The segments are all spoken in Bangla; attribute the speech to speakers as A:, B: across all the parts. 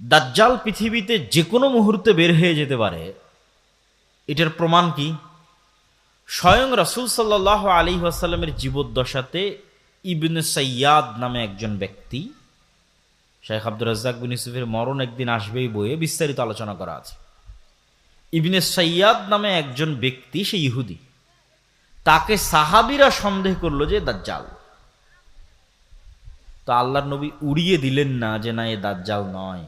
A: দাজ্জাল পৃথিবীতে যে কোনো মুহূর্তে বের হয়ে যেতে পারে, এটার প্রমাণ কি? স্বয়ং রাসূল সাল্লাল্লাহু আলাইহি ওয়াসাল্লামের জীবদ্দশাতে ইবনে সাইয়াদ নামে একজন ব্যক্তি, শেখ আব্দুর রাজ্জাক বিন ইউসুফের মরণ একদিন আসবেই বইয়ে বিস্তারিত আলোচনা করা আছে। ইবনে সাইয়াদ নামে একজন ব্যক্তি, সে ইহুদি, তাকে সাহাবীরা সন্দেহ করলো যে দাজ্জাল। তো আল্লাহর নবী উড়িয়ে দিলেন না যে না, এ দাজ্জাল নয়।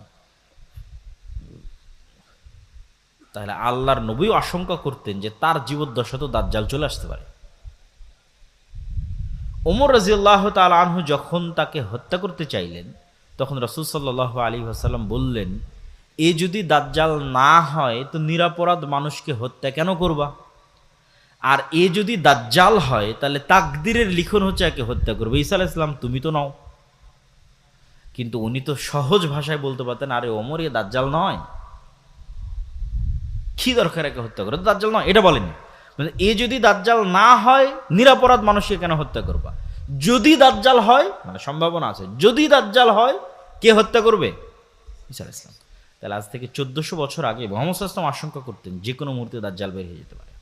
A: তাহলে আল্লাহর নবীও আশঙ্কা করতেন যে তার জীবদ্দশাতেও দাজ্জাল চলে আসতে পারে। ওমর রাদিয়াল্লাহু তাআলা আনহু যখন তাকে হত্যা করতে চাইলেন, তখন রাসূল সাল্লাল্লাহু আলাইহি ওয়াসাল্লাম বললেন, এ যদি দাজ্জাল না হয় তো নিরপরাধ মানুষকে হত্যা কেন করবা? আর এ যদি দাজ্জাল হয় তাহলে তাকদীরের লিখন হচ্ছে একে হত্যা করবে। ঈসা আলাইহিস সালাম তুমি তো নাও। কিন্তু উনি তো সহজ ভাষায় বলতে পারতেন, আরে ওমর, এ দাজ্জাল নয়, কি দরকার একে হত্যা করে, দাজ্জাল নয়, এটা বলেনি। এ যদি দাজ্জাল না হয় নিরপরাধ মানুষকে কেন হত্যা করবা? যদি দাজ্জাল হয়, মানে সম্ভাবনা আছে, যদি দাজ্জাল হয় কে হত্যা করবে? ঈসা আলাইহিস সালাম। তাহলে আজ থেকে 1400 বছর আগে মুহাম্মদ সাল্লাল্লাহু আলাইহি ওয়াসাল্লাম আশঙ্কা করতেন যে কোনো মুহূর্তে দাজ্জাল বের হয়ে যেতে পারে।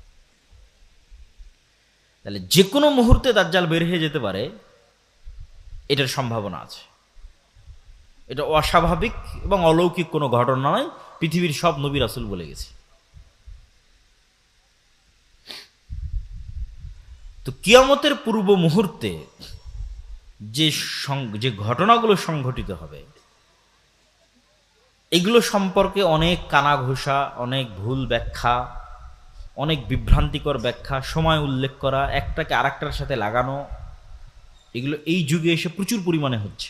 A: তাহলে যে কোনো মুহূর্তে দাজ্জাল বের হয়ে যেতে পারে, এটার সম্ভাবনা আছে। এটা অস্বাভাবিক এবং অলৌকিক কোনো ঘটনা নয়, পৃথিবীর সব নবী রাসূল বলে গেছে। তো কিয়ামতের পূর্ব মুহূর্তে যে ঘটনাগুলো সংঘটিত হবে, এগুলো সম্পর্কে অনেক কানাঘুষা, অনেক ভুল ব্যাখ্যা, অনেক বিভ্রান্তিকর ব্যাখ্যা, সময় উল্লেখ করা, একটাকে আরেকটার সাথে লাগানো, এগুলো এই যুগে এসে প্রচুর পরিমাণে হচ্ছে।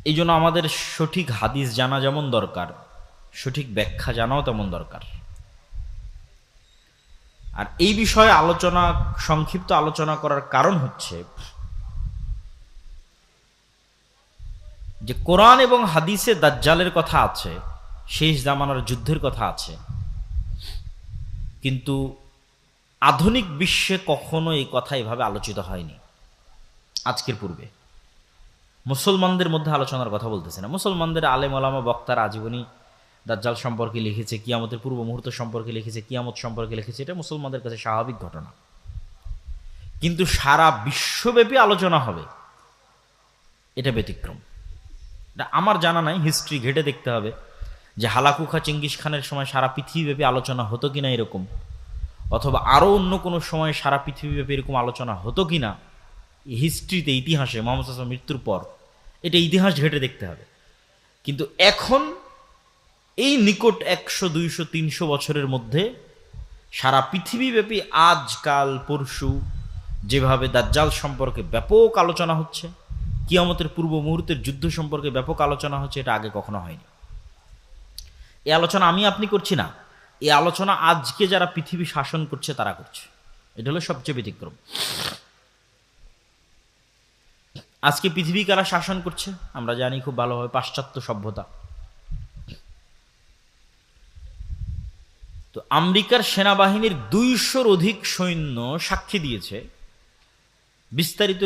A: এই জন্য আমাদের সঠিক হাদিস জানা যেমন দরকার, সঠিক ব্যাখ্যা জানাও তেমন দরকার। আর এই বিষয়ে সংক্ষিপ্ত আলোচনা করার কারণ হচ্ছে যে কোরআন এবং হাদিসে দাজ্জালের কথা আছে, শেষ জামানার যুদ্ধের কথা আছে, কিন্তু আধুনিক বিশ্বে কখনো এই কথা এভাবে আলোচিত হয়নি। আজকের পূর্বে মুসলমানদের মধ্যে আলোচনার কথা বলতেছে না, মুসলমানদের আলেম ওলামা বক্তারা আজীবনই দাজ্জাল সম্পর্কে লিখেছে, কিয়ামতের পূর্ব মুহূর্ত সম্পর্কে লিখেছে, কিয়ামত সম্পর্কে লিখেছে, এটা মুসলমানদের কাছে স্বাভাবিক ঘটনা। কিন্তু সারা বিশ্বব্যাপী আলোচনা হবে, এটা ব্যতিক্রম। এটা আমার জানা নাই, হিস্ট্রি ঘেটে দেখতে হবে যে হালাকুখা চেঙ্গিস খানের সময় সারা পৃথিবীব্যাপী আলোচনা হতো কিনা এরকম, অথবা আরও অন্য কোনো সময় সারা পৃথিবীব্যাপী এরকম আলোচনা হতো কিনা। হিস্ট্রিতে, ইতিহাসে, মুহাম্মদ সাল্লাল্লাহু আলাইহি ওয়াসাল্লামের মৃত্যুর পর এটা ইতিহাস ঘেটে দেখতে হবে। কিন্তু এখন এই নিকট 100, 200, 300 বছরের মধ্যে সারা পৃথিবীব্যাপী আজকাল পরশু যেভাবে দাজ্জাল সম্পর্কে ব্যাপক আলোচনা হচ্ছে, কিয়ামতের পূর্ব মুহূর্তের যুদ্ধ সম্পর্কে ব্যাপক আলোচনা হচ্ছে, এটা আগে কখনো হয়নি। এই আলোচনা আমি আপনি করছি না, এই আলোচনা আজকে যারা পৃথিবী শাসন করছে তারা করছে। এটা হলো সবচেয়ে ব্যতিক্রম। আজকে পৃথিবী কারা শাসন করছে আমরা জানি খুব ভালোভাবে, পাশ্চাত্য সভ্যতা। তো আমেরিকার সেনাবাহিনীর 200-র অধিক সৈন্য সাক্ষী দিয়েছে, বিস্তারিত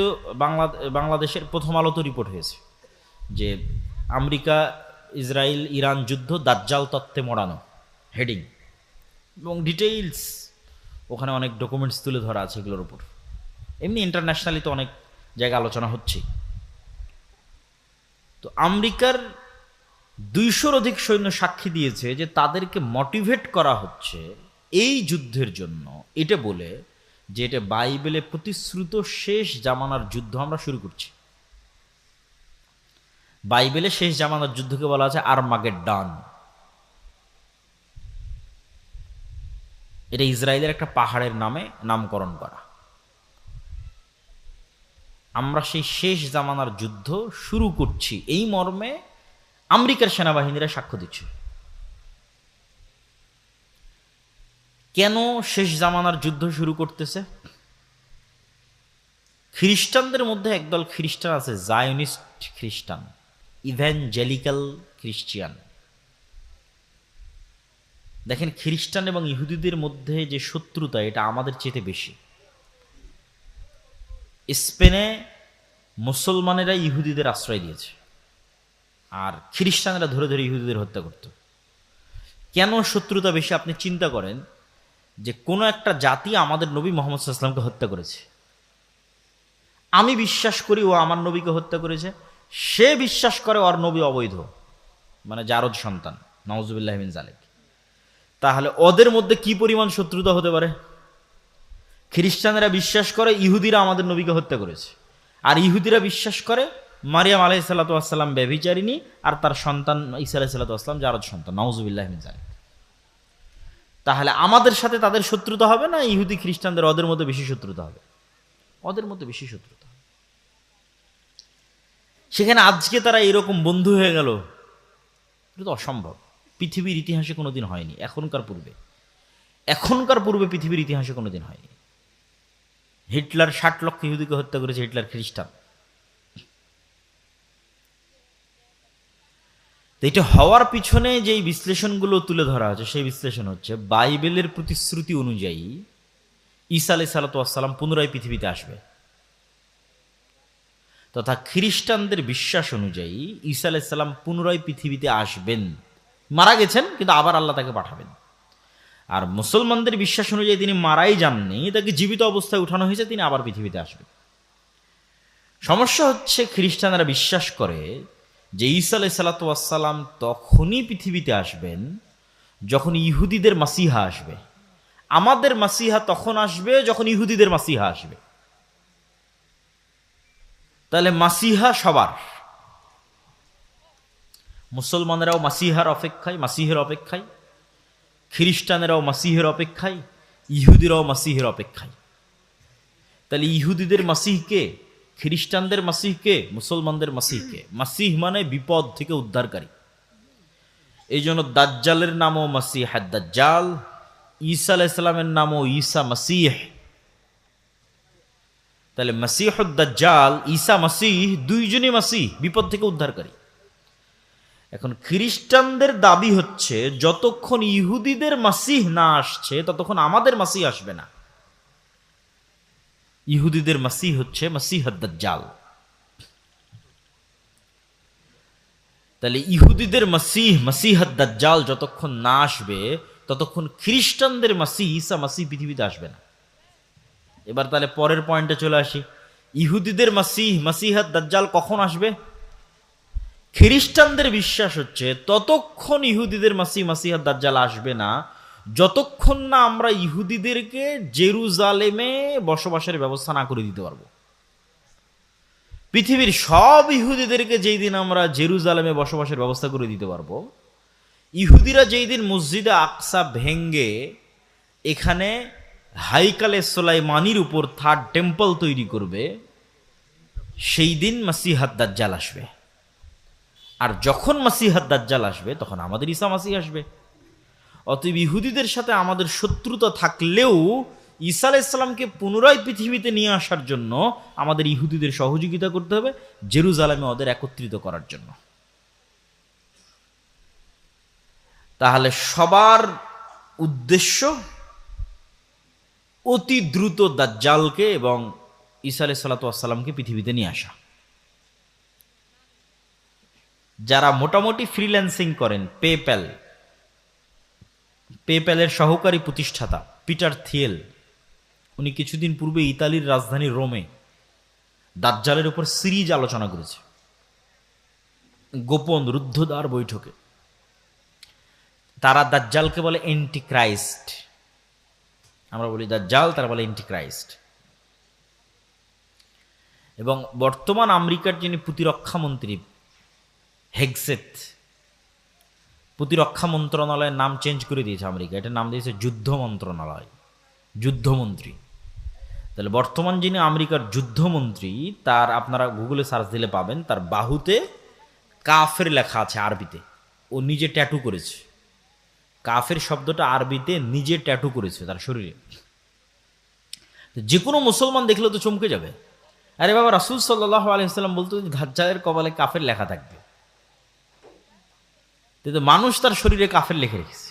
A: বাংলাদেশের প্রথম আলোতে রিপোর্ট হয়েছে যে আমেরিকা ইসরায়েল ইরান যুদ্ধ দাজ্জাল তত্ত্বে মোড়ানো, হেডিং এবং ডিটেইলস, ওখানে অনেক ডকুমেন্টস তুলে ধরা আছে এগুলোর উপর। এমনি ইন্টারন্যাশনালি তো অনেক জায়গায় আলোচনা হচ্ছে। তো আমেরিকার 200-র অধিক সৈন্য সাক্ষী দিয়েছে যে তাদেরকে মোটিভেট করা হচ্ছে এই যুদ্ধের জন্য, এটা বলে যে এটা বাইবেলে প্রতিশ্রুত শেষ জামানার যুদ্ধ আমরা শুরু করছি। বাইবেলে শেষ জামানার যুদ্ধকে বলা আছে আরমাগেড্ডন। এটা ইসরায়েলের একটা পাহাড়ের নামে নামকরণ করা। আমরা সেই শেষ জামানার যুদ্ধ শুরু করছি, এই মর্মে আমেরিকার সেনাবাহিনীরা সাক্ষ্য দিচ্ছে। কেন শেষ জামানার যুদ্ধ শুরু করতেছে? খ্রিস্টানদের মধ্যে একদল খ্রিস্টান আছে, জায়নিস্ট খ্রিস্টান, ইভ্যাঞ্জেলিক্যাল খ্রিস্টিয়ান। দেখেন, খ্রিস্টান এবং ইহুদিদের মধ্যে যে শত্রুতা, এটা আমাদের চেয়ে বেশি। স্পেনে মুসলমানেরা ইহুদিদের আশ্রয় দিয়েছে, আর খ্রিস্টানরা ধরে ধরে ইহুদিদের হত্যা করত। কেন শত্রুতা বেশি? আপনি চিন্তা করেন যে কোনো একটা জাতি আমাদের নবী মুহাম্মদ সাল্লাল্লাহু আলাইহি ওয়াসাল্লামকে হত্যা করেছে, আমি বিশ্বাস করি ও আমার নবীকে হত্যা করেছে, সে বিশ্বাস করে ওর নবী অবৈধ, মানে জারদ সন্তান, নাউজুবিল্লাহ মিন যালিক। তাহলে ওদের মধ্যে কি পরিমাণ শত্রুতা হতে পারে? খ্রিস্টানেরা বিশ্বাস করে ইহুদিরা আমাদের নবীকে হত্যা করেছে, আর ইহুদিরা বিশ্বাস করে মারিয়াম আলাইহিস সালাতু ওয়াস সালাম ব্যভিচারিণী আর তার সন্তান ঈসা আলাইহিস সালাতু ওয়াস সালাম জারদ সন্তান, নাউজুবিল্লাহ মিন যালিক। তাহলে আমাদের সাথে তাদের শত্রুতা হবে না ইহুদি খ্রিস্টানদের ওদের মধ্যে বেশি শত্রুতা হবে? ওদের মধ্যে বেশি শত্রুতা হবে। সেখানে আজকে তারা এরকম বন্ধু হয়ে গেল, এটা তো অসম্ভব। পৃথিবীর ইতিহাসে কোনোদিন হয়নি, এখনকার পূর্বে পৃথিবীর ইতিহাসে কোনোদিন হয়নি। হিটলার 60 লক্ষ ইহুদিকে হত্যা করেছে, হিটলার খ্রিস্টান। তো এটা হওয়ার পিছনে যেই বিশ্লেষণগুলো তুলে ধরা হচ্ছে, সেই বিশ্লেষণ হচ্ছে বাইবেলের প্রতিশ্রুতি অনুযায়ী ঈসা আলাইহিস সালাতু ওয়াস সালাম পুনরায় পৃথিবীতে আসবে, তথা খ্রিস্টানদের বিশ্বাস অনুযায়ী ঈসা আলাইহিস সালাম পুনরায় পৃথিবীতে আসবেন, মারা গেছেন কিন্তু আবার আল্লাহ তাকে পাঠাবেন। আর মুসলমানদের বিশ্বাস অনুযায়ী তিনি মারাই যাননি, তাকে জীবিত অবস্থায় উঠানো হয়েছে, তিনি আবার পৃথিবীতে আসবেন। সমস্যা হচ্ছে খ্রিস্টানরা বিশ্বাস করে যে ঈসা আলাইহিস সালাতু ওয়াস সালাম তখনই পৃথিবীতে আসবেন যখন ইহুদিদের মাসিহা আসবে। আমাদের মাসিহা তখন আসবে যখন ইহুদিদের মাসিহা আসবে। তাহলে মাসিহা সবার, মুসলমানেরাও মাসিহার অপেক্ষায়, মাসিহের অপেক্ষায়, খ্রিস্টানেরাও মাসিহের অপেক্ষায়, ইহুদিরাও মাসিহের অপেক্ষায়। তাহলে ইহুদিদের মাসিহকে, খ্রিস্টানদের মাসিহকে, মুসলমানদের মাসিহকে। মাসিহ মানে বিপদ থেকে উদ্ধারকারী। এই জন্য দাজ্জালের নামও মাসিহ দাজ্জাল, ঈসা আলাইহিস সালামের নামও ঈসা মাসিহ। তাহলে মাসিহুদ দাজ্জাল, ঈসা মাসিহ, দুইজনই মাসিহ, বিপদ থেকে উদ্ধারকারী। এখন খ্রিস্টানদের দাবি হচ্ছে যতক্ষণ ইহুদিদের মাসিহ না আসছে ততক্ষণ আমাদের মাসিহ আসবে না। ইহুদিদের মাসিহ হচ্ছে মাসিহুদ দাজ্জাল। তাহলে ইহুদিদের মাসিহ, মাসিহুদ দাজ্জাল যতক্ষণ না আসবে ততক্ষণ খ্রিস্টানদের মাসিহ ঈসা মাসিহ পৃথিবীতে আসবে না। এবার তাহলে পরের পয়েন্টে চলে আসি, ইহুদিদের মাসিহ, মাসিহুদ দাজ্জাল কখন আসবে? খ্রিস্টানদের বিশ্বাস হচ্ছে ততক্ষণ ইহুদিদের মাসিহ, মাসিহুদ দাজ্জাল আসবে না যতক্ষণ না আমরা ইহুদিদেরকে জেরুজালেমে বসবাসের ব্যবস্থা না করে দিতে পারবো। পৃথিবীর সব ইহুদিদেরকে যেই দিন আমরা জেরুজালেমে বসবাসের ব্যবস্থা করে দিতে পারবো, ইহুদিরা যেই দিন মসজিদে আকসা ভেঙ্গে এখানে হাইকালে সুলাইমানির উপর থার্ড টেম্পল তৈরি করবে, সেই দিন মাসিহুদ দাজ্জাল আসবে। আর যখন মাসিহুদ দাজ্জাল আসবে তখন আমাদের ঈসা মাসিহ আসবে। অতএব ইহুদিদের সাথে আমাদের শত্রুতা থাকলেও ঈসা আলাইহিস সালামকে পুনরায় পৃথিবীতে নিয়ে আসার জন্য আমাদের ইহুদিদের সহযোগিতা করতে হবে, জেরুজালেমে ওদের একত্রিত করার জন্য। তাহলে সবার উদ্দেশ্য অতি দ্রুত দাজ্জালকে এবং ঈসা আলাইহিস সালাতু ওয়াস সালামকে পৃথিবীতে নিয়ে আসা। যারা মোটামুটি ফ্রিল্যান্সিং করেন, পেপ্যালের সহকারী প্রতিষ্ঠাতা পিটার থিয়েল, উনি কিছুদিন পূর্বে ইতালির রাজধানী রোমে দাজ্জালের উপর সিরিজ আলোচনা করেছে, গোপন রুদ্ধদ্বার বৈঠকে। তারা দাজ্জালকে বলে অ্যান্টিক্রাইস্ট, আমরা বলি দাজ্জাল, তারা বলে অ্যান্টিক্রাইস্ট। এবং বর্তমান আমেরিকার যিনি প্রতিরক্ষা মন্ত্রী হেগসেথ, প্রতিরক্ষা মন্ত্রণালয়ের নাম চেঞ্জ করে দিয়েছে আমেরিকা, এটার নাম দিয়েছে যুদ্ধ মন্ত্রণালয়, যুদ্ধমন্ত্রী। তাহলে বর্তমান যিনি আমেরিকার যুদ্ধমন্ত্রী, তার আপনারা গুগলে সার্চ দিলে পাবেন, তার বাহুতে কাফের লেখা আছে আরবিতে, ও নিজে ট্যাটু করেছে। কাফের শব্দটা আরবিতে নিজে ট্যাটু করেছে তার শরীরে। যে কোনো মুসলমান দেখলে তো চমকে যাবে, আরে বাবা, রাসূল সাল্লাল্লাহু আলাইহি ওয়াসাল্লাম বলতো দাজ্জালের কপালে কাফের লেখা থাকবে, কিন্তু মানুষ তার শরীরে কাফের লিখে রেখেছে।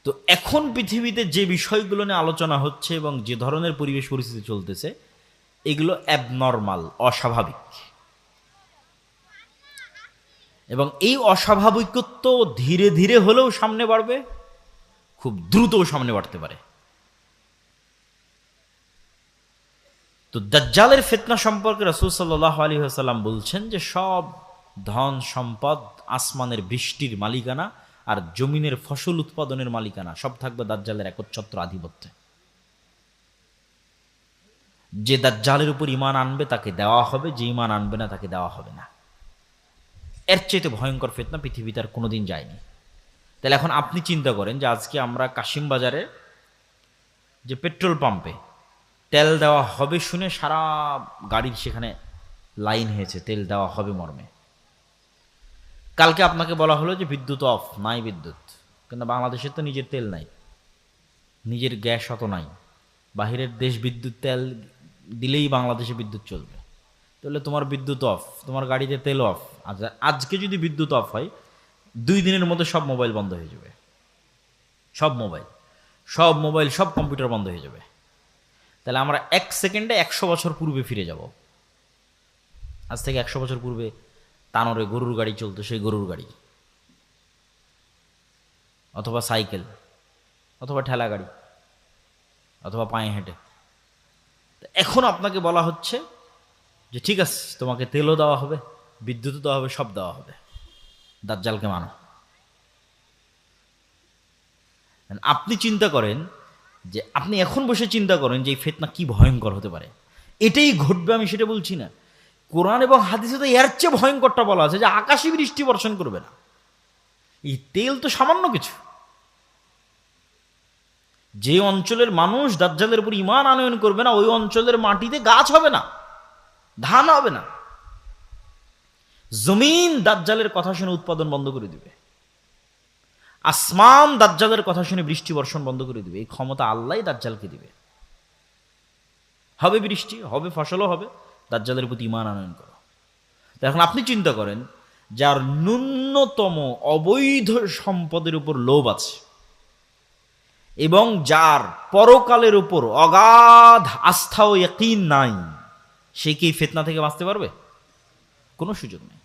A: তো এখন পৃথিবীতে যে বিষয়গুলো নিয়ে আলোচনা হচ্ছে এবং যে ধরনের পরিবেশ পরিস্থিতি চলতেছে, এগুলো অ্যাবনর্মাল, অস্বাভাবিক। এবং এই অস্বাভাবিকত্ব ধীরে ধীরে হলেও সামনে বাড়বে, খুব দ্রুতও সামনে বাড়তে পারে। তো দাজ্জালের ফিতনা সম্পর্কে রাসূল সাল্লাল্লাহু আলাইহি ওয়াসাল্লাম বলছেন যে সব ধন সম্পদ, আসমানের বৃষ্টির মালিকানা আর জমিনের ফসল উৎপাদনের মালিকানা সব থাকবে দাজ্জালের একচ্ছত্র আধিপত্যে। যে দাজ্জালের উপর ঈমান আনবে তাকে দেওয়া হবে, যে ঈমান আনবে না তাকে দেওয়া হবে না। এর চাইতে ভয়ঙ্কর ফিতনা পৃথিবীতে আর কোনোদিন যায়নি। তাহলে এখন আপনি চিন্তা করেন যে আজকে আমরা কাশিম বাজারে যে পেট্রোল পাম্পে তেল দেওয়া হবে শুনে সারা গাড়ির সেখানে লাইন হয়েছে তেল দেওয়া হবে মর্মে। কালকে আপনাকে বলা হলো যে বিদ্যুৎ অফ, নাই বিদ্যুৎ, কিন্তু বাংলাদেশের তো নিজের তেল নাই, নিজের গ্যাস অত নাই, বাহিরের দেশ বিদ্যুৎ তেল দিলেই বাংলাদেশে বিদ্যুৎ চলবে। তাহলে তোমার বিদ্যুৎ অফ, তোমার গাড়িতে তেল অফ। আজকে যদি বিদ্যুৎ অফ হয় 2 দিনের মধ্যে সব মোবাইল বন্ধ হয়ে যাবে, সব মোবাইল সব কম্পিউটার বন্ধ হয়ে যাবে। তাহলে আমরা 1 সেকেন্ডে 100 বছর পূর্বে ফিরে যাব। আজ থেকে 100 বছর পূর্বে তানোরে গরুর গাড়ি চলতো, সেই গরুর গাড়ি অথবা সাইকেল অথবা ঠেলা গাড়ি অথবা পায়ে হেঁটে। এখন আপনাকে বলা হচ্ছে যে ঠিক আছে, তোমাকে তেলও দেওয়া হবে, বিদ্যুৎও দেওয়া হবে, সব দেওয়া হবে, দাজ্জালকে মানো। আপনি চিন্তা করেন যে আপনি এখন বসে চিন্তা করেন যে এই ফিতনা কি ভয়ঙ্কর হতে পারে। এটাই ঘটবে আমি সেটা বলছি না, কোরআন এবং হাদিসে তো এর চেয়ে ভয়ঙ্করটা বলা আছে যে আকাশে বৃষ্টি বর্ষণ করবে না। এই তেল তো সামান্য কিছু। যে অঞ্চলের মানুষ দাজ্জালের উপর ঈমান আনয়ন করবে না, ওই অঞ্চলের মাটিতে গাছ হবে না, ধান হবে না। জমিন দাজ্জালের কথা শুনে উৎপাদন বন্ধ করে দিবে, আসমান দাজ্জালের কথা শুনে বৃষ্টি বর্ষণ বন্ধ করে দিবে। এই ক্ষমতা আল্লাহই দাজ্জালকে দিবে। হবে বৃষ্টি, হবে ফসলও হবে, দাজ্জালের প্রতি ঈমান আনয়ন করো। এখন আপনি চিন্তা করেন, যার ন্যূনতম অবৈধ সম্পদের উপর লোভ আছে এবং যার পরকালের উপর অগাধ আস্থা ও ইয়াকিন নাই, সে কি ফিতনা থেকে বাঁচতে পারবে? কোনো সুযোগ নেই।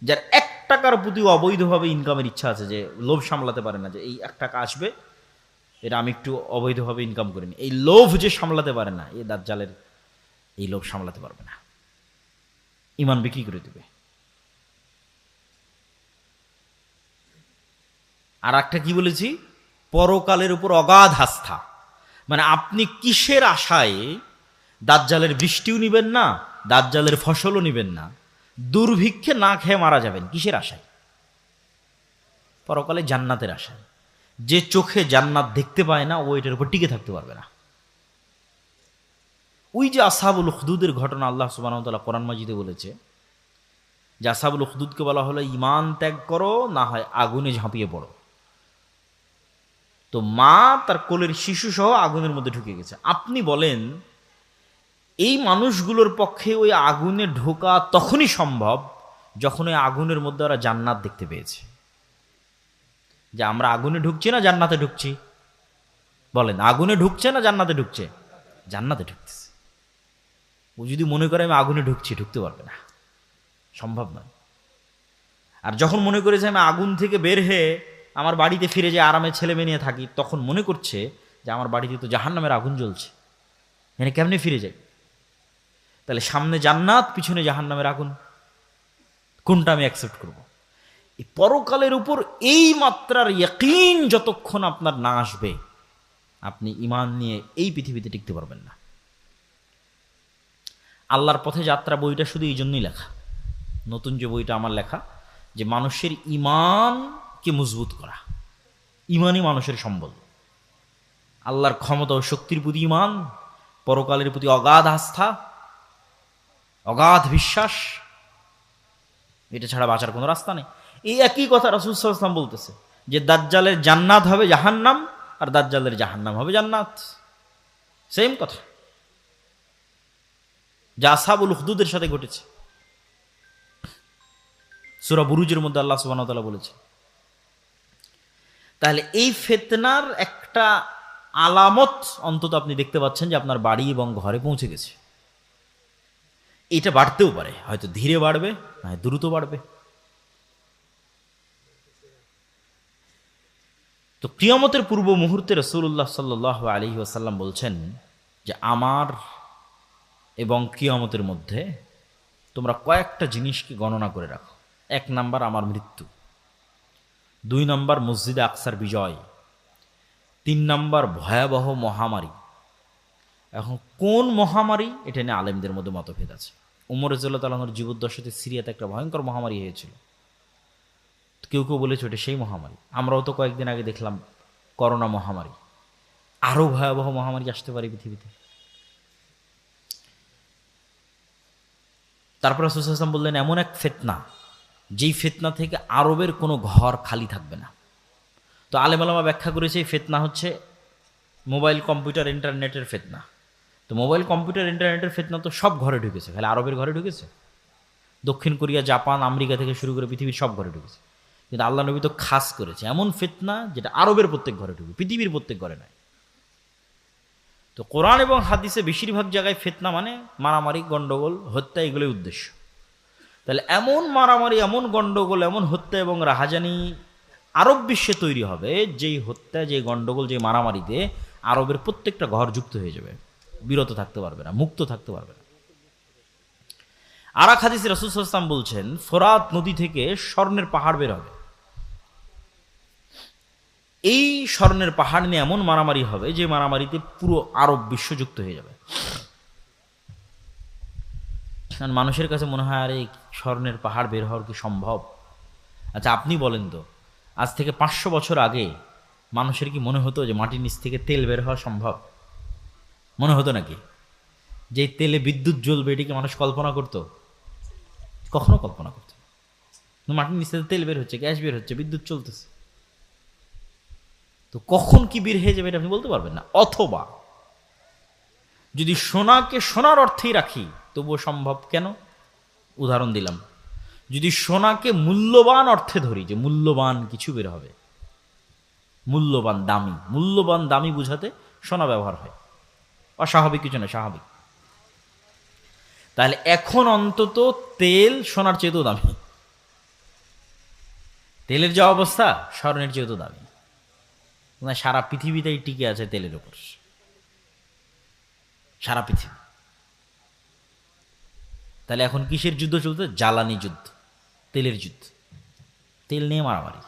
A: যার 1 টাকার প্রতি অবৈধভাবে ইনকামের ইচ্ছা আছে, যে লোভ সামলাতে পারে না, যে এই 1 টাকা আসবে, এটা আমি একটু অবৈধভাবে ইনকাম করিনি, এই লোভ যে সামলাতে পারে না, এই দাজ্জালের এই লোভ সামলাতে পারবে না, ঈমান বিক্রি করে দেবে। আর একটা কি বলেছি, পরকালের উপর অগাধ আস্থা। মানে আপনি কিসের আশায় দাজ্জালের বৃষ্টিও নিবেন না, দাজ্জালের ফসলও নিবেন না, দুর্ভিক্ষে না খেয়ে মারা যাবেন, কিসের আশায়? পরকালে জান্নাতের আশায়। যে চোখে জান্নাত দেখতে পায় না, ও এটার উপর টিকে থাকতে পারবে না। ওই যে আসহাবুল উখদুদের ঘটনা আল্লাহ সুবহানাহু ওয়া তাআলা কোরআন মাজিদে বলেছে যে আসহাবুল উখদুদকে বলা হলো ঈমান ত্যাগ করো, না হয় আগুনে ঝাঁপিয়ে পড়ো। তো মা তার কোলের শিশু সহ আগুনের মধ্যে ঢুকে গেছে। আপনি বলেন এই মানুষগুলোর পক্ষে ওই আগুনে ঢোকা তখনই সম্ভব যখন ওই আগুনের মধ্যে ওরা জান্নাত দেখতে পেয়েছে। যে আমরা আগুনে ঢুকছি না জান্নাতে ঢুকছি? বলেন, আগুনে ঢুকছে না জান্নাতে ঢুকছে? জান্নাতে ঢুকতেছে। ও যদি মনে করে আমি আগুনে ঢুকছি, ঢুকতে পারবে না, সম্ভব নয়। আর যখন মনে করে যে আমি আগুন থেকে বের হয়ে আমার বাড়িতে ফিরে যে আরামে ছেলে মেয়ে নিয়ে থাকি, তখন মনে করছে যে আমার বাড়িতে তো জাহান্নামের আগুন জ্বলছে, এখানে কেমনে ফিরে যাই? তাহলে সামনে জান্নাত, পিছনে জাহান্নামের আগুন, কোনটা আমি অ্যাকসেপ্ট করব? এই পরকালের উপর এই মাত্রার ইয়াকিন যতক্ষণ আপনার না আসবে, আপনি ঈমান নিয়ে এই পৃথিবীতে টিকতে পারবেন না। আল্লাহর পথে যাত্রা বইটা শুধু এই জন্যই লেখা, নতুন যে বইটা আমার লেখা, যে মানুষের ঈমানকে মজবুত করা। ঈমানই মানুষের সম্বল। আল্লাহর ক্ষমতা ও শক্তির প্রতি ঈমান, পরকালের প্রতি অগাধ আস্থা, অগাধ বিশ্বাস, এটা ছাড়া বাঁচার কোনো রাস্তা নেই। এই একই কথা রাসূল সাল্লাল্লাহু আলাইহি ওয়াসাল্লাম বলতেছে যে দাজ্জালের জান্নাত হবে জাহান্নাম, আর দাজ্জালের জাহান্নাম হবে জান্নাত। সেম কথা যা আসহাবুল উখদুদের সাথে ঘটেছে। সূরা বুরুজের মধ্যে আল্লাহ সুবহানাহু ওয়া তাআলা বলেছে। তাহলে এই ফিতনার একটা আলামত অন্তত আপনি দেখতে পাচ্ছেন যে আপনার বাড়ি এবং ঘরে পৌঁছে গেছে। এটা বাড়তেও পারে, হয়তো ধীরে বাড়বে, নয় দ্রুত বাড়বে। তো কিয়ামতের পূর্ব মুহূর্তে রাসূলুল্লাহ সাল্লাল্লাহু আলাইহি ওয়াসাল্লাম বলছেন যে আমার এবং কিয়ামতের মধ্যে তোমরা কয়েকটা জিনিসকে গণনা করে রাখো। 1 নাম্বার আমার মৃত্যু, 2 নাম্বার মসজিদে আকসার বিজয়, 3 নাম্বার ভয়াবহ মহামারী। এখন কোন মহামারী এটা নিয়ে আলেমদের মধ্যে মতভেদ আছে। উমর রাদিয়াল্লাহু তাআলা আনহুর জীবদ্দশাতে সিরিয়াতে একটা ভয়ঙ্কর মহামারী হয়েছিল। কেউ কেউ বলেছে ওটা সেই মহামারী। আমরাও তো কয়েকদিন আগে দেখলাম করোনা মহামারী। আরও ভয়াবহ মহামারী আসতে পারে পৃথিবীতে। তারপর রাসূল সাল্লাল্লাহু আলাইহি ওয়াসাল্লাম বললেন এমন এক ফিতনা, যেই ফিতনা থেকে আরবের কোনো ঘর খালি থাকবে না। তো আলেম ওলামা ব্যাখ্যা করেছে এই ফিতনা হচ্ছে মোবাইল কম্পিউটার ইন্টারনেটের ফিতনা। তো মোবাইল কম্পিউটার ইন্টারনেটের ফিতনা তো সব ঘরে ঢুকেছে, খালি আরবের ঘরে ঢুকেছে? দক্ষিণ কোরিয়া, জাপান, আমেরিকা থেকে শুরু করে পৃথিবীর সব ঘরে ঢুকেছে। কিন্তু আল্লাহ নবী তো খাস করেছে এমন ফিতনা যেটা আরবের প্রত্যেক ঘরে ঢুকবে, পৃথিবীর প্রত্যেক ঘরে নয়। তো কোরআন এবং হাদিসে বেশিরভাগ জায়গায় ফিতনা মানে মারামারি, গন্ডগোল, হত্যা, এগুলোই উদ্দেশ্য। তাহলে এমন মারামারি, এমন গন্ডগোল, এমন হত্যা এবং রাহাজানি আরব বিশ্বে তৈরি হবে, যেই হত্যা, যেই গন্ডগোল, যেই মারামারিতে আরবের প্রত্যেকটা ঘর যুক্ত হয়ে যাবে, বিরত থাকতে পারবে না, মুক্ত থাকতে পারবে না। আর এক হাদিসে রাসূল সাল্লাল্লাহু আলাইহি ওয়াসাল্লাম বলছেন ফোরাত নদী থেকে স্বর্ণের পাহাড় বের হবে। এই স্বর্ণের পাহাড় নিয়ে এমন মারামারি হবে যে মারামারিতে পুরো আরব বিশ্ব যুক্ত হয়ে যাবে। কারণ মানুষের কাছে মনে হয় আরে স্বর্ণের পাহাড় বের হওয়ার কি সম্ভব? আচ্ছা আপনি বলেন তো, আজ থেকে 500 বছর আগে মানুষের কি মনে হতো যে মাটির নিচ থেকে তেল বের হওয়া সম্ভব? মনে হতো নাকি? যে তেলে বিদ্যুৎ জ্বলবে এটিকে মানুষ কল্পনা করতো? কখনো কল্পনা করতো না। মাটির নিচ থেকে তেল বের হচ্ছে, গ্যাস বের হচ্ছে, বিদ্যুৎ চলতেছে। তো কখন কি বের হয়ে যাবে এটা আপনি বলতে পারবেন না। অথবা যদি সোনাকে সোনার অর্থেই রাখি তবুও সম্ভব। কেন? উদাহরণ দিলাম, যদি সোনাকে মূল্যবান অর্থে ধরি যে মূল্যবান কিছু বের হবে, মূল্যবান দামি, মূল্যবান দামি বুঝাতে সোনা ব্যবহার হয়, অস্বাভাবিক কিছু না, স্বাভাবিক। তাহলে এখন অন্তত তেল সোনার চেয়েও দামি। তেলের যা অবস্থা স্বর্ণের চেয়েও দামি। সারা পৃথিবীতেই টিকে আছে তেলের উপর, সারা পৃথিবী। তাহলে এখন কিসের যুদ্ধ চলছে? জ্বালানি যুদ্ধ, তেলের যুদ্ধ। তেল নিয়ে মারামারি,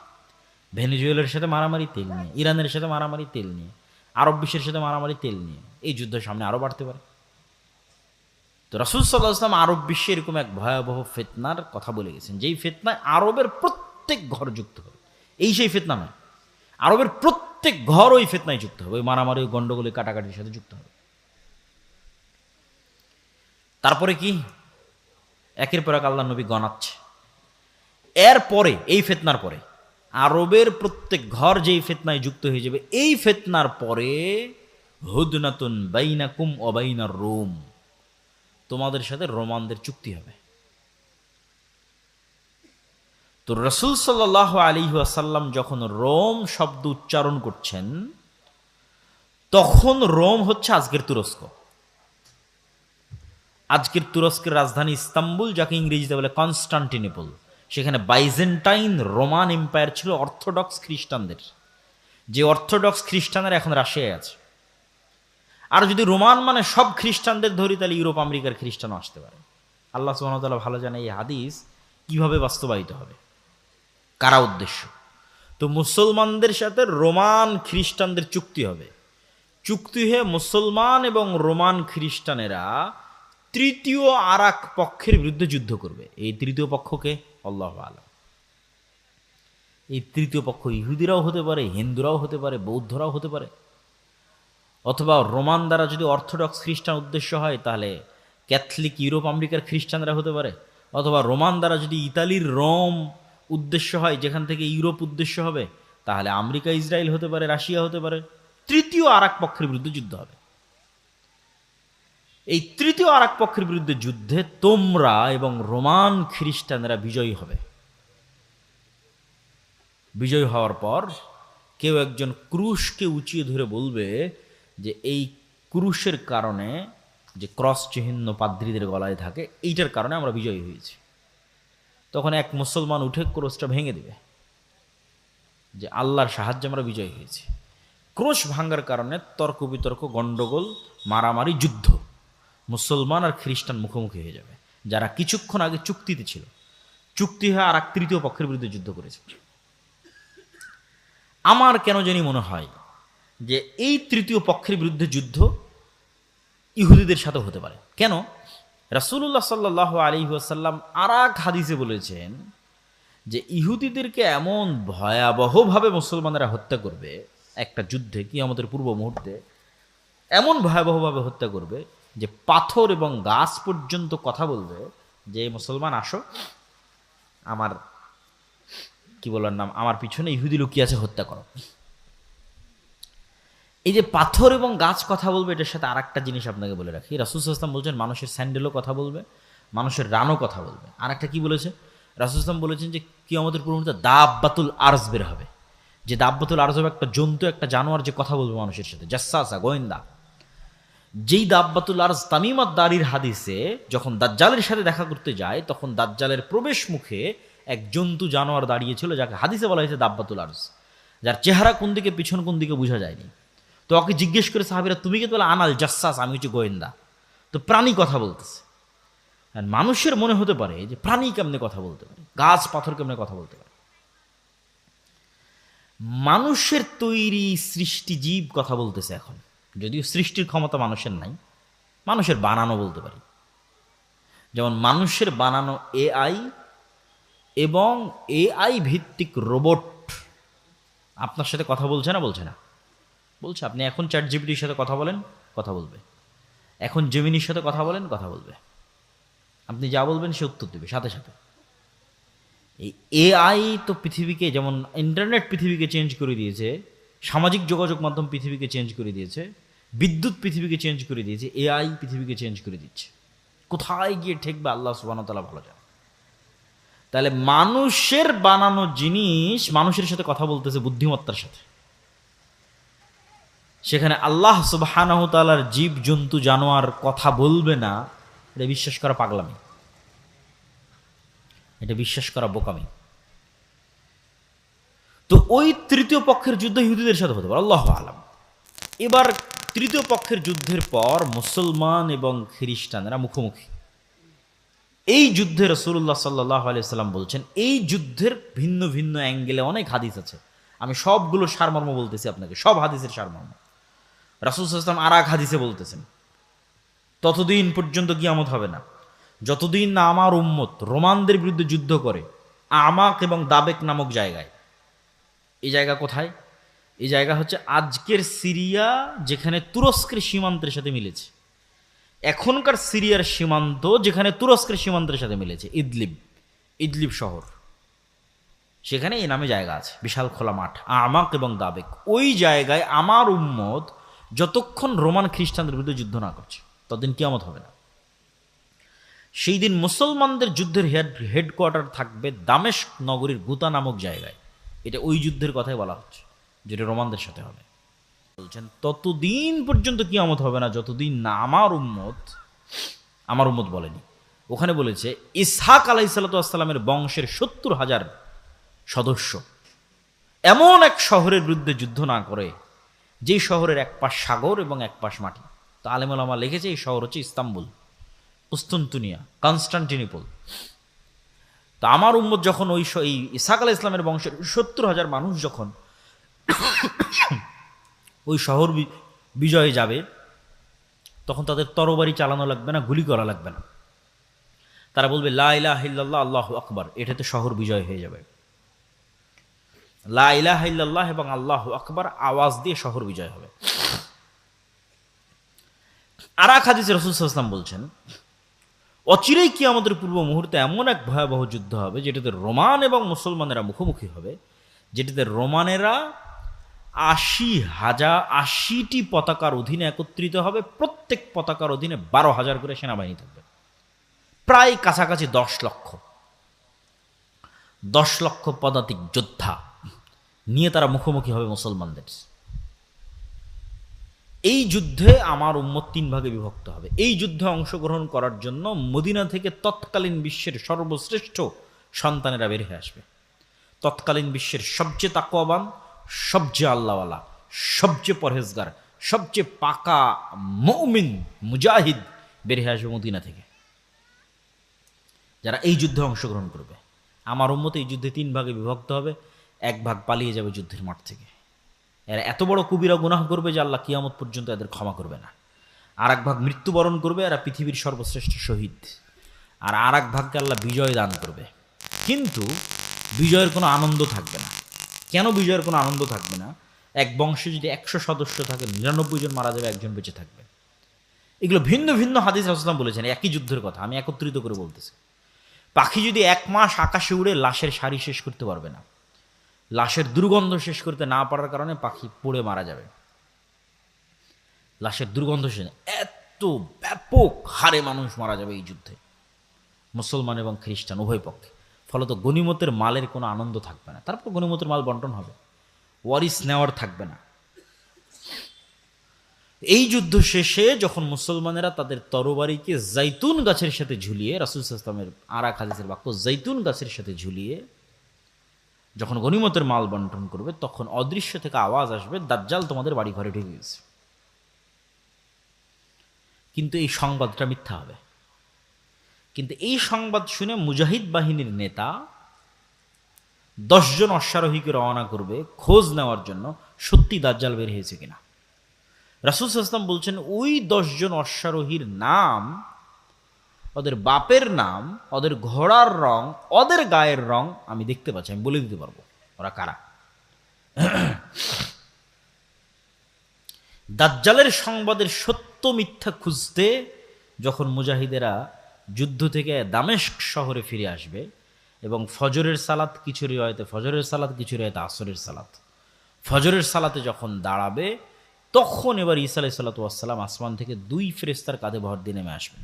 A: ভেনেজুয়েলার সাথে মারামারি তেল নিয়ে, ইরানের সাথে মারামারি তেল নিয়ে, আরব বিশ্বের সাথে মারামারি তেল নিয়ে। এই যুদ্ধ সামনে আরো বাড়তে পারে। তো রাসূল সাল্লাল্লাহু আলাইহি ওয়াসাল্লাম আরব বিশ্বে এরকম এক ভয়াবহ ফিতনার কথা বলে গেছেন, যেই ফিতনায় আরবের প্রত্যেক ঘর যুক্ত হবে। এই সেই ফিতনা নয়, আরবের প্রত্যেক ঘর ওই ফিতনায় যুক্ত হবে, ওই মারামারি, ওই গন্ডগোলে, কাটাকাটির সাথে যুক্ত হবে। তারপরে কি? একের পর এক আল্লাহ নবী গণাচ্ছে। এরপরে এই ফিতনার পরে আরবের প্রত্যেক ঘর যেই ফিতনায় যুক্ত হয়ে যাবে, এই ফিতনার পরে হুদনাতুন বাইনাকুম ওয়া বাইনার রোম, তোমাদের সাথে রোমানদের চুক্তি হবে। তো রাসূল সাল্লাল্লাহু আলাইহি ওয়াসাল্লাম যখন রোম শব্দ উচ্চারণ করছেন, তখন রোম হচ্ছে আজকের তুরস্ক। আজকের তুরস্কের রাজধানী ইস্তাম্বুল, যাকে ইংরেজিতে বলে কনস্টান্টিনোপল। সেখানে বাইজেন্টাইন রোমান এম্পায়ার ছিল অর্থোডক্স খ্রিস্টানদের, যে অর্থোডক্স খ্রিস্টানরা এখন রাশিয়ায় আছে। আর যদি রোমান মানে সব খ্রিস্টানদের ধরি, তাহলে ইউরোপ আমেরিকার খ্রিস্টানও আসতে পারে। আল্লাহ সুবহানাহু ওয়া তাআলা ভালো জানে এই হাদিস কিভাবে বাস্তবায়িত হবে, কারা উদ্দেশ্য। তো মুসলমানদের সাথে রোমান খ্রিস্টানদের চুক্তি হবে। চুক্তি হয়ে মুসলমান এবং রোমান খ্রিস্টানেরা তৃতীয় আর এক পক্ষের বিরুদ্ধে যুদ্ধ করবে। এই তৃতীয় পক্ষকে আল্লাহু আ'লাম। এই তৃতীয় পক্ষ ইহুদিরাও হতে পারে, হিন্দুরাও হতে পারে, বৌদ্ধরাও হতে পারে। অথবা রোমান দ্বারা যদি অর্থোডক্স খ্রিস্টান উদ্দেশ্য হয়, তাহলে ক্যাথলিক ইউরোপ আমেরিকার খ্রিস্টানরা হতে পারে। অথবা রোমান দ্বারা যদি ইতালির রোম উদ্দেশ্য হয়, যেখান থেকে ইউরোপ উদ্দেশ্য হবে, তাহলে আমেরিকা, ইসরায়েল হতে পারে, রাশিয়া হতে পারে। তৃতীয় আর এক পক্ষের বিরুদ্ধে যুদ্ধ হবে। এই তৃতীয় আর এক পক্ষের বিরুদ্ধে যুদ্ধে তোমরা এবং রোমান খ্রিস্টানরা বিজয়ী হবে। বিজয়ী হওয়ার পর কেউ একজন ক্রুশকে উঁচিয়ে ধরে বলবে যে এই ক্রুশের কারণে, যে ক্রস চিহ্ন পাদ্রীদের গলায় থাকে, এইটার কারণে আমরা বিজয়ী হয়েছি। তখন এক মুসলমান উঠে ক্রসটা ভেঙে দেবে, যে আল্লাহর সাহায্যে আমরা বিজয় হয়েছি। ক্রোশ ভাঙ্গার কারণে তর্ক বিতর্ক, গণ্ডগোল, মারামারি, যুদ্ধ, মুসলমান আর খ্রিস্টান মুখোমুখি হয়ে যাবে। যারা কিছুক্ষণ আগে চুক্তিতে ছিল, চুক্তি হয়ে আর এক তৃতীয় পক্ষের বিরুদ্ধে যুদ্ধ করেছে। আমার কেন জানি মনে হয় যে এই তৃতীয় পক্ষের বিরুদ্ধে যুদ্ধ ইহুদিদের সাথে হতে পারে। কেন? রাসূলুল্লাহ সাল্লাল্লাহু আলাইহি ওয়াসাল্লাম আর এক হাদিসে বলেছেন যে ইহুদিদেরকে এমন ভয়াবহভাবে মুসলমানেরা হত্যা করবে একটা যুদ্ধে, কিয়ামতের পূর্ব মুহূর্তে এমন ভয়াবহভাবে হত্যা করবে যে পাথর এবং গাছ পর্যন্ত কথা বলবে যে মুসলমান আসো, আমার কি বলার নাম, আমার পিছনে ইহুদি লুকিয়ে আছে, হত্যা করো। এই যে পাথর এবং গাছ কথা বলবে, এটার সাথে আর একটা জিনিস আপনাকে বলে রাখি। রাসূল সাল্লাল্লাহু আলাইহি ওয়াসাল্লাম বলছেন মানুষের স্যান্ডেলও কথা বলবে, মানুষের রানও কথা বলবে। আর একটা কি বলেছে রাসূল সাল্লাল্লাহু আলাইহি ওয়াসাল্লাম? বলেছেন যে কিয়ামতের পূর্ব মুহূর্তে দাব্বাতুল আরজ বের হবে। যে দাব্বাতুল আরজ হবে একটা জন্তু, একটা জানোয়ার যে কথা বলবে মানুষের সাথে, জাসসাসা, গোয়েন্দা। যেই দাব্বাতুল আরজ তামিমাত দারির হাদিসে যখন দাজ্জালের সাথে দেখা করতে যায়, তখন দাজ্জালের প্রবেশ মুখে এক জন্তু জানোয়ার দাঁড়িয়েছিল, যাকে হাদিসে বলা হয়েছে দাব্বাতুল আরজ, যার চেহারা কোন দিকে পিছন কোন দিকে বোঝা যায়নি। তো ওকে জিজ্ঞেস করে সাহাবীরা, তুমি কিন্তু বলে আনাল জাসসাস, আমি হচ্ছে গোয়েন্দা। তো প্রাণী কথা বলতেছে। আর মানুষের মনে হতে পারে যে প্রাণী কেমনে কথা বলতে পারে, গাছ পাথর কেমনে কথা বলতে পারে। মানুষের তৈরি সৃষ্টি জীব কথা বলতেছে এখন, যদিও সৃষ্টির ক্ষমতা মানুষের নাই, মানুষের বানানো বলতে পারি। যেমন মানুষের বানানো এআই এবং এআই ভিত্তিক রোবট আপনার সাথে কথা বলছে না? বলছে না, বলছে। আপনি এখন চ্যাটজিপিটির সাথে কথা বলেন, কথা বলবে। এখন জেমিনির সাথে কথা বলেন, কথা বলবে। আপনি যা বলবেন সে উত্তর দেবে সাথে সাথে। এই এআই তো পৃথিবীকে, যেমন ইন্টারনেট পৃথিবীকে চেঞ্জ করে দিয়েছে, সামাজিক যোগাযোগ মাধ্যম পৃথিবীকে চেঞ্জ করে দিয়েছে, বিদ্যুৎ পৃথিবীকে চেঞ্জ করে দিয়েছে, এআই পৃথিবীকে চেঞ্জ করে দিচ্ছে। কোথায় গিয়ে ঠেকবে আল্লাহ সুবহানাহু ওয়া তাআলা ভালো জানেন। তাহলে মানুষের বানানো জিনিস মানুষের সাথে কথা বলতেছে বুদ্ধিমত্তার সাথে, সেখানে আল্লাহ সুবহানাহু ওয়া তাআলার জীব জন্তু জানোয়ার কথা বলবে না, এটা বিশ্বাস করা পাগলামি, এটা বিশ্বাস করা বোকামি। তো ওই তৃতীয় পক্ষের যুদ্ধ ইহুদিদের সাথে হতে পারে, আল্লাহু আলাম। এবার তৃতীয় পক্ষের যুদ্ধের পর মুসলমান এবং খ্রিস্টানরা মুখোমুখি। এই যুদ্ধে রাসূলুল্লাহ সাল্লাল্লাহু আলাইহি ওয়াসাল্লাম বলছেন, এই যুদ্ধের ভিন্ন ভিন্ন অ্যাঙ্গেলে অনেক হাদিস আছে, আমি সবগুলো সারমর্ম বলতেছি আপনাকে, সব হাদিসের সারমর্ম। রাসূল সাল্লাল্লাহু আলাইহি ওয়াসাল্লাম আর এক হাদিসে বলতেছেন, ততদিন পর্যন্ত কিয়ামত হবে না যতদিন না আমার উম্মত রোমানদের বিরুদ্ধে যুদ্ধ করে আমাক এবং দাবেক নামক জায়গায়। এই জায়গা কোথায়? এই জায়গা হচ্ছে আজকের সিরিয়া, যেখানে তুরস্কের সীমান্তের সাথে মিলেছে। এখনকার সিরিয়ার সীমান্ত যেখানে তুরস্কের সীমান্তের সাথে মিলেছে, ইদলিব, ইদলিব শহর, সেখানে এই নামে জায়গা আছে, বিশাল খোলা মাঠ, আমাক এবং দাবেক। ওই জায়গায় আমার উম্মত যতক্ষণ রোমান খ্রিস্টানদের বিরুদ্ধে যুদ্ধ না করছে ততদিন কিয়ামত হবে না। সেই দিন মুসলমানদের যুদ্ধের হেডকোয়ার্টার থাকবে দামেস্ক নগরীর গুতা নামক জায়গায়। এটা ওই যুদ্ধের কথাই বলা হচ্ছে, যেটা রোমানদের সাথে হবে। বলছেন ততদিন পর্যন্ত কিয়ামত হবে না যতদিন না আমার উম্মত বলেনি, ওখানে বলেছে ইসহাক আলাইহিসসালাতু ওয়াসসালামের বংশের ৭০,০০০ সদস্য এমন এক শহরের বিরুদ্ধে যুদ্ধ না করে, যেই শহরের এক পাশ সাগর এবং এক পাশ মাটি। তো আলেম ওলামা লিখেছে এই শহর হচ্ছে ইস্তাম্বুল, কুস্তুনতুনিয়া, কনস্টান্টিনোপল। তো আমার উম্মত যখন ওই ইসহাক আলাইহিস সালামের বংশের ৭০,০০০ মানুষ যখন ওই শহর বিজয়ে যাবে, তখন তাদের তরবারি চালানো লাগবে না, গুলি করা লাগবে না। তারা বলবে লা ইলাহা ইল্লাল্লাহ আল্লাহু আকবার, এটাতে শহর বিজয় হয়ে যাবে। লা ইলাহা ইল্লাল্লাহ এবং আল্লাহু আকবার আওয়াজ দিয়ে শহর বিজয় হবে। আর এক হাদিসে রাসূল সাল্লাল্লাহু আলাইহি ওয়াসাল্লাম বলছেন, অচিরেই কিয়ামতের পূর্ব মুহূর্তে এমন এক ভয়াবহ যুদ্ধ হবে যেটাতে রোমান এবং মুসলমানেরা মুখোমুখি হবে, যেটাতে রোমানেরা ৮০টি পতাকার অধীনে একত্রিত হবে। প্রত্যেক পতাকার অধীনে ১২,০০০ করে সেনাবাহিনী থাকবে, প্রায় কাছাকাছি ১০ লক্ষ পদাতিক যোদ্ধা নিয়ে তারা মুখোমুখি হবে মুসলমানদের। এই যুদ্ধে আমার উম্মত ৩ ভাগে বিভক্ত হবে। এই যুদ্ধে অংশগ্রহণ করার জন্য মদিনা থেকে তৎকালীন বিশ্বের সর্বশ্রেষ্ঠ সন্তানেরা বের হয়ে আসবে। তৎকালীন বিশ্বের সবচেয়ে তাকওয়াবান, সবচেয়ে আল্লাহওয়ালা, সবচেয়ে পরহেজগার, সবচেয়ে পাকা মুমিন মুজাহিদ বের হয়ে আসবে মদিনা থেকে, যারা এই যুদ্ধে অংশগ্রহণ করবে। আমার উম্মত এই যুদ্ধে 3 ভাগে বিভক্ত হবে, 1 ভাগ পালিয়ে যাবে যুদ্ধের মাঠ থেকে। এরা এত বড় কবিরা গুনাহ করবে যে আল্লাহ কিয়ামত পর্যন্ত এদের ক্ষমা করবে না। আর 1 ভাগ মৃত্যুবরণ করবে, এরা পৃথিবীর সর্বশ্রেষ্ঠ শহীদ। আর 1 ভাগকে আল্লাহ বিজয় দান করবে। কিন্তু বিজয়ের কোনো আনন্দ থাকবে না। কেন বিজয়ের কোনো আনন্দ থাকবে না? এক বংশে যদি 100 সদস্য থাকে, 99 জন মারা যাবে, 1 জন বেঁচে থাকবে। এগুলো ভিন্ন ভিন্ন হাদিস রাসূলুল্লাহ বলেছেন, একই যুদ্ধের কথা আমি একত্রিত করে বলতেছি। পাখি যদি 1 মাস আকাশে উড়ে লাশের সারি শেষ করতে পারবে না, লাশের দুর্গন্ধ শেষ করতে না পারার কারণে পাখি পড়ে মারা যাবে। লাশের দুর্গন্ধ শেষ, এত ব্যাপক হারে মানুষ মারা যাবে এই যুদ্ধে, মুসলমান এবং খ্রিস্টান উভয় পক্ষে। ফলত গনিমতের মালের কোনো আনন্দ থাকবে না। তারপর গনিমতের মাল বন্টন হবে, ওয়ারিস নেওয়ার থাকবে না। এই যুদ্ধ শেষে যখন মুসলমানেরা তাদের তরবারিকে জাইতুন গাছের সাথে ঝুলিয়ে, রাসূল সাল্লাল্লাহু আলাইহি ওয়াসাল্লামের আরেক হাদিসের বাক্য, জাইতুন গাছের সাথে ঝুলিয়ে যখন গনিমতের মাল বন্টন করবে, তখন অদৃশ্য থেকে আওয়াজ আসবে, দাজ্জাল তোমাদের বাড়ি ঘরে ঢুকে গেছে। কিন্তু এই সংবাদটা মিথ্যা হবে। কিন্তু এই সংবাদ শুনে মুজাহিদ বাহিনীর নেতা 10 জন অশ্বারোহীকে রওনা করবে খোঁজ নেওয়ার জন্য সত্যি দাজ্জাল বের হয়েছে কিনা। রাসূল সাল্লাল্লাহু আলাইহি ওয়াসাল্লাম বলছেন, ওই 10 জন অশ্বারোহীর নাম, ওদের বাপের নাম, ওদের ঘোড়ার রং, ওদের গায়ের রং আমি দেখতে পাচ্ছি, আমি বলে দিতে পারবো ওরা কারা। দাজ্জালের সংবাদের সত্য মিথ্যা খুঁজতে যখন মুজাহিদেরা যুদ্ধ থেকে দামেস্ক শহরে ফিরে আসবে, এবং ফজরের সালাত কিছু রিওয়ায়েতে ফজরের সালাত, কিছু রিওয়ায়েতে আসরের সালাত, ফজরের সালাতে যখন দাঁড়াবে, তখন এবার ঈসা আলাইহিস সালাতু ওয়াস সালাম আসমান থেকে 2 ফেরেশতার কাঁধে ভর দিয়ে নেমে আসবেন।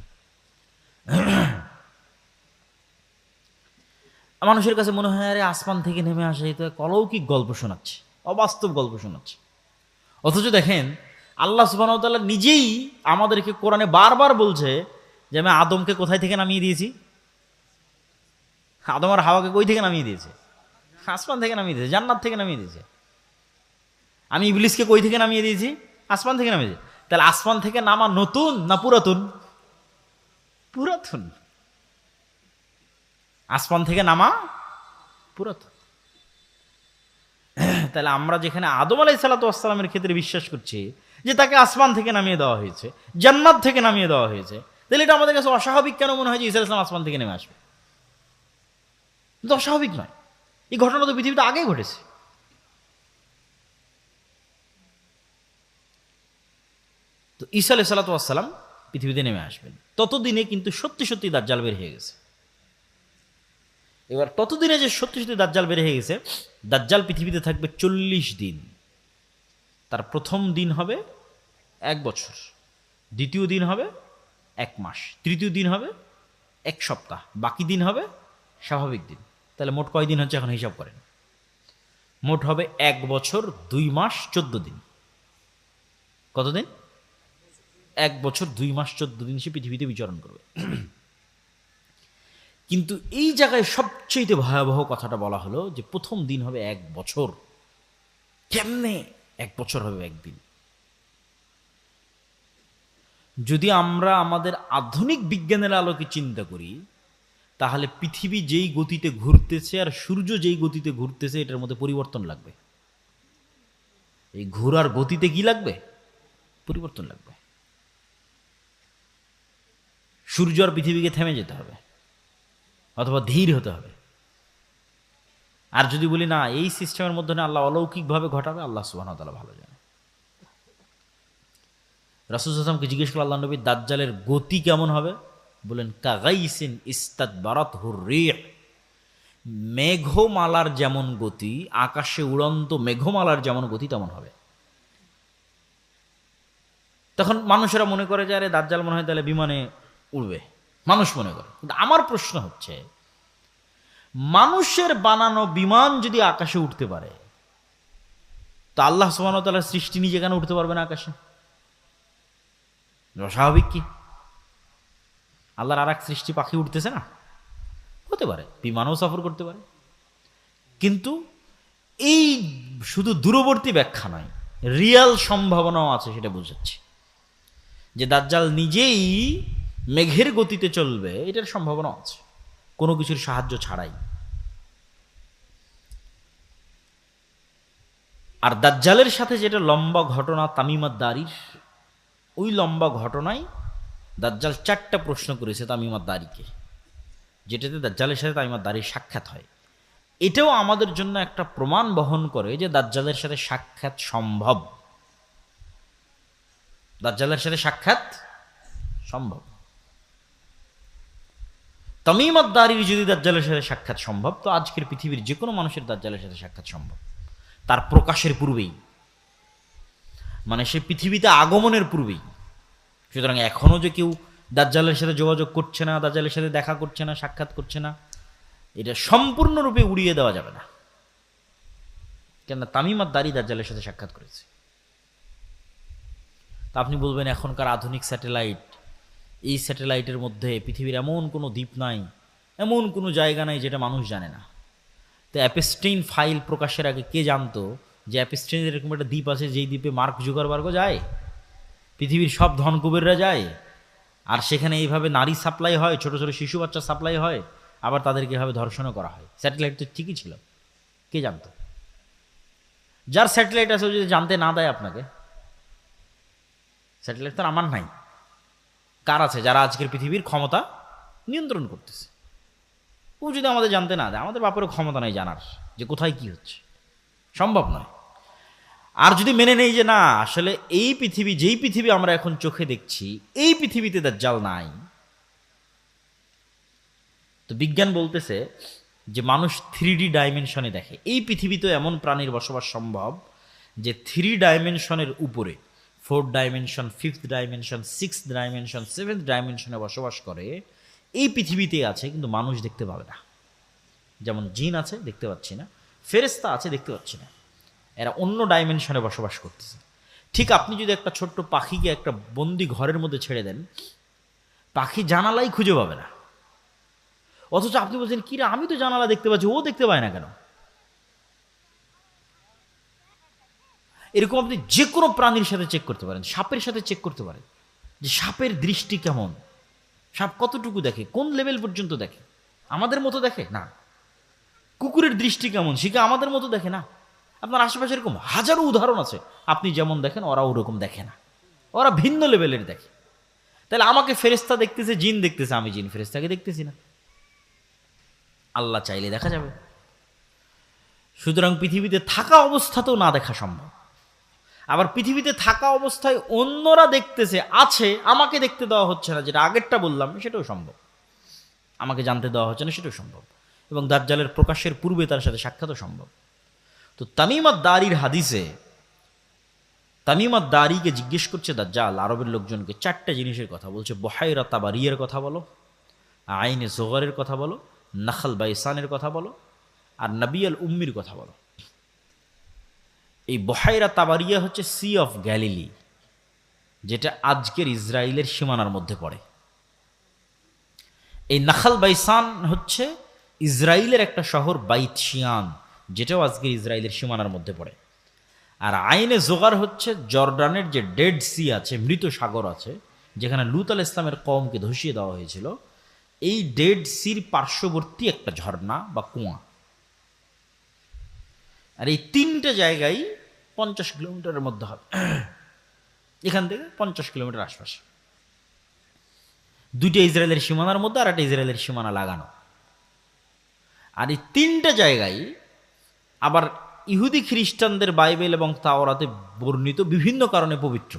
A: মানুষের কাছে মনে হয়, আরে আসমান থেকে নেমে আসে, এটা অলৌকিক গল্প শোনাচ্ছে, অবাস্তব গল্প শোনাচ্ছে। অথচ দেখেন, আল্লাহ সুবহানাহু ওয়া তাআলা নিজেই আমাদেরকে কোরআনে বারবার বলছে যে আমি আদমকে কোথায় থেকে নামিয়ে দিয়েছি? আদম আর হাওয়াকে কই থেকে নামিয়ে দিয়েছে? আসমান থেকে নামিয়ে দিয়েছে, জান্নাত থেকে নামিয়ে দিয়েছে। আমি ইবলিসকে কই থেকে নামিয়ে দিয়েছি? আসমান থেকে নামিয়ে দিয়েছি। তাহলে আসমান থেকে নামা নতুন না পুরাতন? পুরাতন। আসমান থেকে নামা পুরাতন। তাহলে আমরা যেখানে আদম আলাইহিস সালাতু ওয়াস সালামের ক্ষেত্রে বিশ্বাস করছি যে তাকে আসমান থেকে নামিয়ে দেওয়া হয়েছে, জান্নাত থেকে নামিয়ে দেওয়া হয়েছে, তাহলে এটা আমাদের কাছে অস্বাভাবিক কেন মনে হয় যে ঈসা আলাইহিস সালাম আসমান থেকে নেমে আসবে? কিন্তু অস্বাভাবিক নয়, এই ঘটনা তো পৃথিবীতে আগেই ঘটেছে। তো ঈসা আলাইহিস সালাতু ওয়াস সালাম পৃথিবীতে নেমে আসবেন, ততদিনে কিন্তু সত্যি সত্যি দাজ্জাল বের হয়ে গেছে। এবার ততদিনে যে সত্যি সত্যি দাজ্জাল বের হয়ে গেছে, দাজ্জাল পৃথিবীতে থাকবে 40 দিন। তার প্রথম দিন হবে 1 বছর, দ্বিতীয় দিন হবে 1 মাস, তৃতীয় দিন হবে 1 সপ্তাহ, বাকি দিন হবে স্বাভাবিক দিন। তাহলে মোট কয় দিন হচ্ছে এখন হিসাব করেন? মোট হবে 1 বছর 2 মাস 14 দিন। কতদিন? 1 বছর 2 মাস 14 দিন সে পৃথিবীতে বিচরণ করবে। কিন্তু এই জায়গায় সবচেয়ে ভয়াবহ কথাটা বলা হলো যে প্রথম দিন হবে 1 বছর। কেমনে 1 বছর হবে একদিন? যদি আমরা আমাদের আধুনিক বিজ্ঞানের আলোকে চিন্তা করি, তাহলে পৃথিবী যেই গতিতে ঘুরতেছে আর সূর্য যেই গতিতে ঘুরতেছে, এটার মধ্যে পরিবর্তন লাগবে। এই ঘোরার গতিতে কি লাগবে? পরিবর্তন লাগবে। সূর্য আর পৃথিবীকে থেমে যেতে হবে, অথবা ধীর হতে হবে। আর যদি বলি না, এই সিস্টেমের মধ্যে আল্লাহ অলৌকিকভাবে ঘটাবে, আল্লাহ সুবহানাহু ওয়া তাআলা ভালো জানে। রাসূল সাল্লাল্লাহু আলাইহি ওয়াসাল্লাম জিজ্ঞেস করলেন, আল্লাহ নবী, দাজ্জালের গতি কেমন হবে? বলেন, কাগাইসিন ইস্তাদবারাতহুর রিহ, মেঘমালার যেমন গতি, আকাশে উড়ন্ত মেঘমালার যেমন গতি তেমন হবে। তখন মানুষেরা মনে করে যে আরে দাজ্জাল মনে হয় তাহলে বিমানে উড়বে, মানুষ মনে করে। কিন্তু আমার প্রশ্ন হচ্ছে, মানুষের বানানো বিমান যদি আকাশে উঠতে পারে, তো আল্লাহ সুবহানাহু ওয়া তাআলার সৃষ্টি নিজে কেন উঠতে পারবে না আকাশে? অস্বাভাবিক কি? আল্লাহর আর এক সৃষ্টি পাখি উঠতেছে না? হতে পারে, বিমানও সফর করতে পারে। কিন্তু এই শুধু দূরবর্তী ব্যাখ্যা নয়, রিয়াল সম্ভাবনাও আছে, সেটা বুঝাচ্ছি যে দাজ্জাল নিজেই মেঘের গতিতে চলবে, এটার সম্ভাবনা আছে কোনো কিছুর সাহায্য ছাড়াই। আর দাজ্জালের সাথে যেটা লম্বা ঘটনা তামিমাত দারির, ওই লম্বা ঘটনায় দাজ্জাল 4টা প্রশ্ন করেছে তামিমাত দারিকে, যেটাতে দাজ্জালের সাথে তামিমাত দারির সাক্ষাৎ হয়। এটাও আমাদের জন্য একটা প্রমাণ বহন করে যে দাজ্জালের সাথে সাক্ষাৎ সম্ভব, দাজ্জালের সাথে সাক্ষাৎ সম্ভব। তামিমাত দারির যদি দাজ্জালের সাথে সাক্ষাৎ সম্ভব, তো আজকের পৃথিবীর যে কোনো মানুষের দাজ্জালের সাথে সাক্ষাৎ সম্ভব, তার প্রকাশের পূর্বেই, মানে সে পৃথিবীতে আগমনের পূর্বেই। সুতরাং এখনও যে কেউ দাজ্জালের সাথে যোগাযোগ করছে না, দাজ্জালের সাথে দেখা করছে না, সাক্ষাৎ করছে না, এটা সম্পূর্ণরূপে উড়িয়ে দেওয়া যাবে না, কেননা তামিমাত দারি দাজ্জালের সাথে সাক্ষাৎ করেছে। তা আপনি বলবেন এখনকার আধুনিক স্যাটেলাইট, এই স্যাটেলাইটের মধ্যে পৃথিবীর এমন কোনো দ্বীপ নাই, এমন কোনো জায়গা নাই যেটা মানুষ জানে না। তো অ্যাপস্টেইন ফাইল প্রকাশের আগে কে জানতো যে অ্যাপস্টেইনের এরকম একটা দ্বীপ আছে, যেই দ্বীপে মার্ক জুকারবার্গও যায়, পৃথিবীর সব ধনকুবেররা যায়, আর সেখানে এইভাবে নারী সাপ্লাই হয়, ছোট ছোট শিশু বাচ্চা সাপ্লাই হয়, আবার তাদেরকে এভাবে ধর্ষণও করা হয়। স্যাটেলাইট তো ঠিকই ছিল, কে জানতো? যার স্যাটেলাইট আছে যদি জানতে না দেয় আপনাকে, স্যাটেলাইট তো আমার নাই, কার আছে? যারা আজকের পৃথিবীর ক্ষমতা নিয়ন্ত্রণ করতেছে, ও যদি আমাদের জানতে না দেয়, আমাদের বাপেরও ক্ষমতা নাই জানার যে কোথায় কি হচ্ছে, সম্ভব নয়। আর যদি মেনে নেই যে না, আসলে এই পৃথিবী, যেই পৃথিবী আমরা এখন চোখে দেখছি, এই পৃথিবীতে দাজ্জাল নাই, তো বিজ্ঞান বলতেছে যে মানুষ 3D ডাইমেনশনে দেখে। এই পৃথিবীতে এমন প্রাণীর বসবাস সম্ভব যে 3 ডাইমেনশনের উপরে, 4th dimension, 5th dimension, 6th dimension, 7th ডাইমেনশনে বসবাস করে, এই পৃথিবীতে আছে, কিন্তু মানুষ দেখতে পাবে না। যেমন জিন আছে, দেখতে পাচ্ছি না, ফেরেশতা আছে, দেখতে পাচ্ছি না, এরা অন্য ডাইমেনশনে বসবাস করতেছে। ঠিক আপনি যদি একটা ছোট্ট পাখিকে একটা বন্দি ঘরের মধ্যে ছেড়ে দেন, পাখি জানালাই খুঁজে পাবে না, অথচ আপনি বলছেন কিরা আমি তো জানালা দেখতে পাচ্ছি, ও দেখতে পায় না কেন? এরকম আপনি যে কোনো প্রাণীর সাথে চেক করতে পারেন, সাপের সাথে চেক করতে পারেন যে সাপের দৃষ্টি কেমন, সাপ কতটুকু দেখে, কোন লেভেল পর্যন্ত দেখে, আমাদের মতো দেখে না। কুকুরের দৃষ্টি কেমন, সে কি আমাদের মতো দেখে না। আপনার আশেপাশে এরকম হাজারো উদাহরণ আছে, আপনি যেমন দেখেন ওরা ওরকম দেখে না, ওরা ভিন্ন লেভেলের দেখে। তাহলে আমাকে ফেরেশতা দেখতেছে, জিন দেখতেছে, আমি জিন ফেরেশতাকে দেখতেছি না। আল্লাহ চাইলে দেখা যাবে। সুতরাং পৃথিবীতে থাকা অবস্থাতেও না দেখা সম্ভব। আবার পৃথিবীতে থাকা অবস্থায় অন্যরা দেখতেছে, আছে, আমাকে দেখতে দেওয়া হচ্ছে না, যেটা আগেরটা বললাম, সেটাও সম্ভব। আমাকে জানতে দেওয়া হচ্ছে না, সেটাও সম্ভব। এবং দাজ্জালের প্রকাশের পূর্বে তার সাথে সাক্ষাৎও সম্ভব। তো তামিমাত দারির হাদিসে তামিমাত দারিকে জিজ্ঞেস করছে দাজ্জাল আরবের লোকজনকে 4টে জিনিসের কথা বলছে। বহাইরা তাবারিয়ার কথা বলো, আইনে জোগরের কথা বলো, নাখাল বাইসানের কথা বলো, আর নবী আল উম্মির কথা বলো। এই বহাইরা তাবারিয়া হচ্ছে সি অফ গ্যালিলি, যেটা আজকের ইসরায়েলের সীমানার মধ্যে পড়ে। এই নাখাল বাইসান হচ্ছে ইসরায়েলের একটা শহর, বাইত শিয়ান, যেটাও আজকের ইসরায়েলের সীমানার মধ্যে পড়ে। আর আইনে জোগার হচ্ছে জর্ডানের যে ডেড সি আছে, মৃত সাগর আছে, যেখানে লূত আলাইহিস সালামের কওমকে ধসিয়ে দেওয়া হয়েছিল, এই ডেড সির পার্শ্ববর্তী একটা ঝর্ণা বা কুয়া। আর এই 3টে জায়গায় 50 কিলোমিটারের মধ্যে হবে, এখান থেকে 50 কিলোমিটার আশপাশে। 2টে ইসরায়েলের সীমানার মধ্যে, আর একটা ইসরায়েলের সীমানা লাগানো। আর এই 3টে জায়গায় আবার ইহুদি খ্রিস্টানদের বাইবেল এবং তাওরাতে বর্ণিত বিভিন্ন কারণে পবিত্র।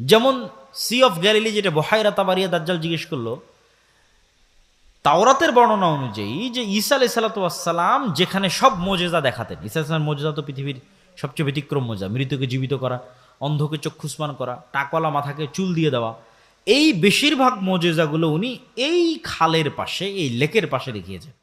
A: যেমন সি অফ গ্যালিলি, যেটা বহাইরা তাবারিয়া দাজ্জাল জিজ্ঞেস করলো, তাওরাতের বর্ণনা অনুযায়ী যে ঈসা আলাইহিস সালাতু ওয়াস সালাম যেখানে সব মোজেজা দেখাতেন, ঈসা আলাইহিস সালামের মোজেজা তো পৃথিবীর সবচেয়ে ব্যতিক্রম মোজেজা, মৃতকে জীবিত করা, অন্ধকে চক্ষুষ্মান করা, টাকওয়ালা মাথাকে চুল দিয়ে দেওয়া, এই বেশিরভাগ মোজেজাগুলো উনি এই খালের পাশে, এই লেকের পাশে দেখিয়েছেন।